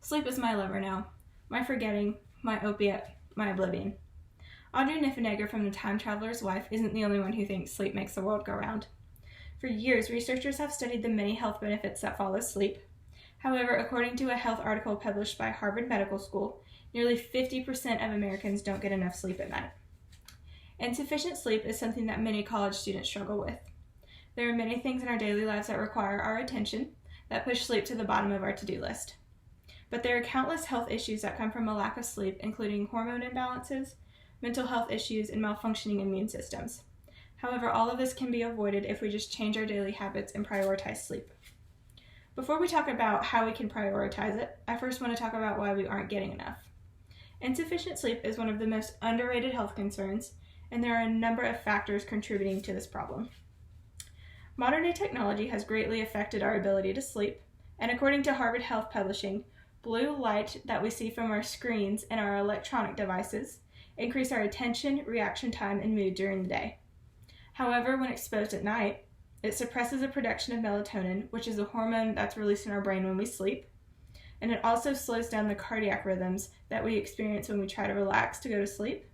Sleep is my lover now, my forgetting, my opiate, my oblivion. Audrey Niffenegger from The Time Traveler's Wife isn't the only one who thinks sleep makes the world go round. For years, researchers have studied the many health benefits that follow sleep. However, according to a health article published by Harvard Medical School, nearly 50% of Americans don't get enough sleep at night. Insufficient sleep is something that many college students struggle with. There are many things in our daily lives that require our attention, that push sleep to the bottom of our to-do list. But there are countless health issues that come from a lack of sleep, including hormone imbalances, mental health issues, and malfunctioning immune systems. However, all of this can be avoided if we just change our daily habits and prioritize sleep. Before we talk about how we can prioritize it, I first want to talk about why we aren't getting enough. Insufficient sleep is one of the most underrated health concerns, and there are a number of factors contributing to this problem. Modern-day technology has greatly affected our ability to sleep, and according to Harvard Health Publishing, blue light that we see from our screens and our electronic devices increase our attention, reaction time, and mood during the day. However, when exposed at night, it suppresses the production of melatonin, which is a hormone that's released in our brain when we sleep, and it also slows down the cardiac rhythms that we experience when we try to relax to go to sleep,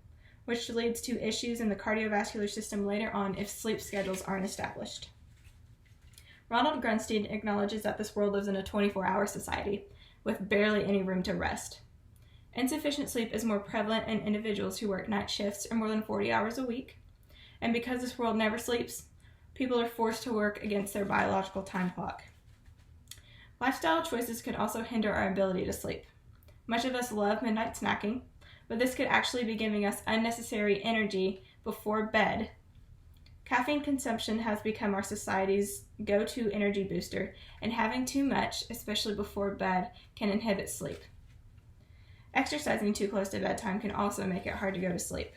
which leads to issues in the cardiovascular system later on if sleep schedules aren't established. Ronald Grunstein acknowledges that this world lives in a 24-hour society, with barely any room to rest. Insufficient sleep is more prevalent in individuals who work night shifts or more than 40 hours a week, and because this world never sleeps, people are forced to work against their biological time clock. Lifestyle choices could also hinder our ability to sleep. Much of us love midnight snacking, but this could actually be giving us unnecessary energy before bed. Caffeine consumption has become our society's go-to energy booster, and having too much, especially before bed, can inhibit sleep. Exercising too close to bedtime can also make it hard to go to sleep.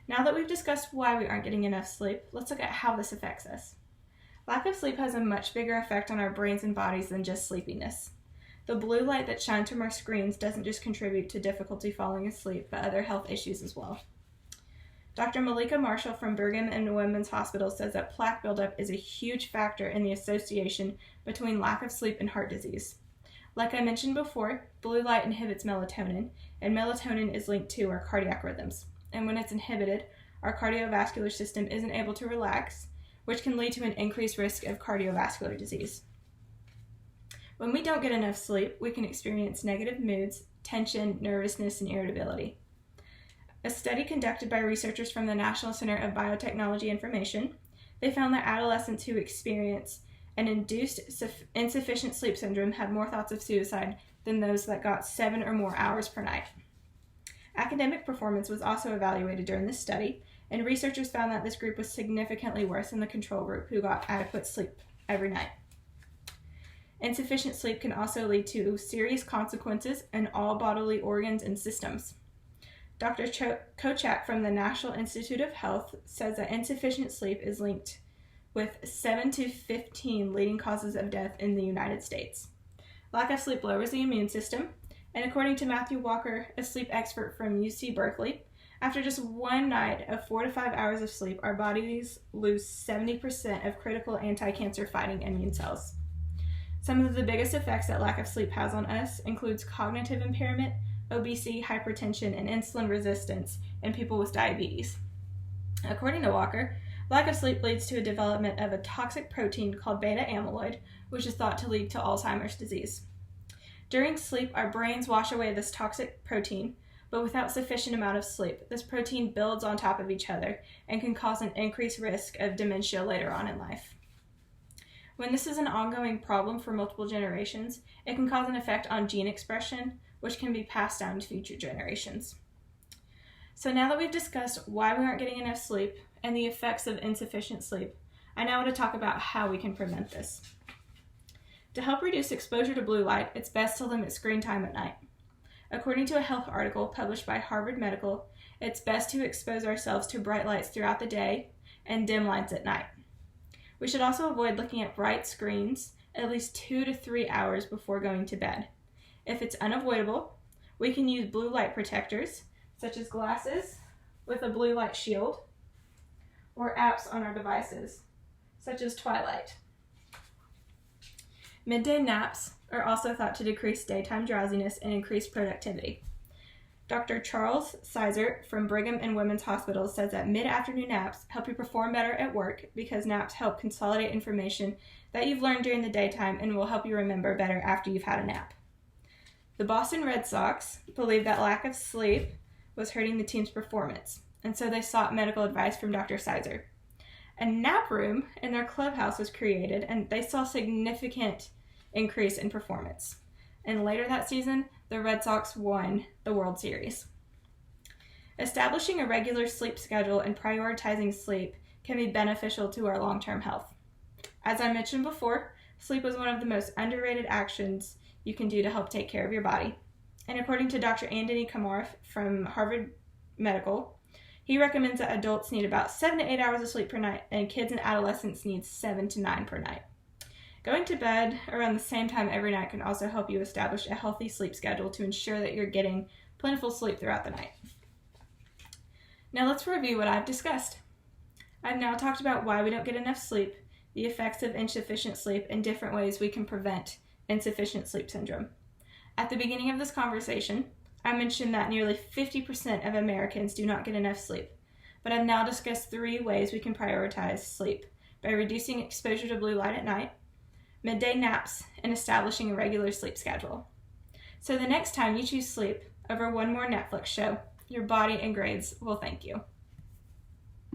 Now that we've discussed why we aren't getting enough sleep, let's look at how this affects us. Lack of sleep has a much bigger effect on our brains and bodies than just sleepiness. The blue light that shines from our screens doesn't just contribute to difficulty falling asleep, but other health issues as well. Dr. Malika Marshall from Brigham and Women's Hospital says that plaque buildup is a huge factor in the association between lack of sleep and heart disease. Like I mentioned before, blue light inhibits melatonin, and melatonin is linked to our cardiac rhythms. And when it's inhibited, our cardiovascular system isn't able to relax, which can lead to an increased risk of cardiovascular disease. When we don't get enough sleep, we can experience negative moods, tension, nervousness, and irritability. A study conducted by researchers from the National Center of Biotechnology Information, they found that adolescents who experience an induced insufficient sleep syndrome had more thoughts of suicide than those that got 7 or more hours per night. Academic performance was also evaluated during this study, and researchers found that this group was significantly worse than the control group who got adequate sleep every night. Insufficient sleep can also lead to serious consequences in all bodily organs and systems. Dr. Kochak from the National Institute of Health says that insufficient sleep is linked with 7 to 15 leading causes of death in the United States. Lack of sleep lowers the immune system, and according to Matthew Walker, a sleep expert from UC Berkeley, after just one night of 4 to 5 hours of sleep, our bodies lose 70% of critical anti-cancer fighting immune cells. Some of the biggest effects that lack of sleep has on us includes cognitive impairment, obesity, hypertension, and insulin resistance in people with diabetes. According to Walker, lack of sleep leads to a development of a toxic protein called beta amyloid, which is thought to lead to Alzheimer's disease. During sleep, our brains wash away this toxic protein, but without sufficient amount of sleep, this protein builds on top of each other and can cause an increased risk of dementia later on in life. When this is an ongoing problem for multiple generations, it can cause an effect on gene expression, which can be passed down to future generations. So now that we've discussed why we aren't getting enough sleep and the effects of insufficient sleep, I now want to talk about how we can prevent this. To help reduce exposure to blue light, it's best to limit screen time at night. According to a health article published by Harvard Medical, it's best to expose ourselves to bright lights throughout the day and dim lights at night. We should also avoid looking at bright screens at least 2 to 3 hours before going to bed. If it's unavoidable, we can use blue light protectors, such as glasses with a blue light shield, or apps on our devices, such as Twilight. Midday naps are also thought to decrease daytime drowsiness and increase productivity. Dr. Charles Sizer from Brigham and Women's Hospital says that mid-afternoon naps help you perform better at work because naps help consolidate information that you've learned during the daytime and will help you remember better after you've had a nap. The Boston Red Sox believed that lack of sleep was hurting the team's performance, and so they sought medical advice from Dr. Sizer. A nap room in their clubhouse was created, and they saw significant increase in performance. And later that season, the Red Sox won the World Series. Establishing a regular sleep schedule and prioritizing sleep can be beneficial to our long-term health. As I mentioned before, sleep is one of the most underrated actions you can do to help take care of your body. And according to Dr. Anthony Kamarth from Harvard Medical, he recommends that adults need about 7 to 8 hours of sleep per night, and kids and adolescents need 7 to 9 per night. Going to bed around the same time every night can also help you establish a healthy sleep schedule to ensure that you're getting plentiful sleep throughout the night. Now let's review what I've discussed. I've now talked about why we don't get enough sleep, the effects of insufficient sleep, and different ways we can prevent insufficient sleep syndrome. At the beginning of this conversation, I mentioned that nearly 50% of Americans do not get enough sleep, but I've now discussed 3 ways we can prioritize sleep by reducing exposure to blue light at night, midday naps, and establishing a regular sleep schedule. So the next time you choose sleep over one more Netflix show, your body and grades will thank you.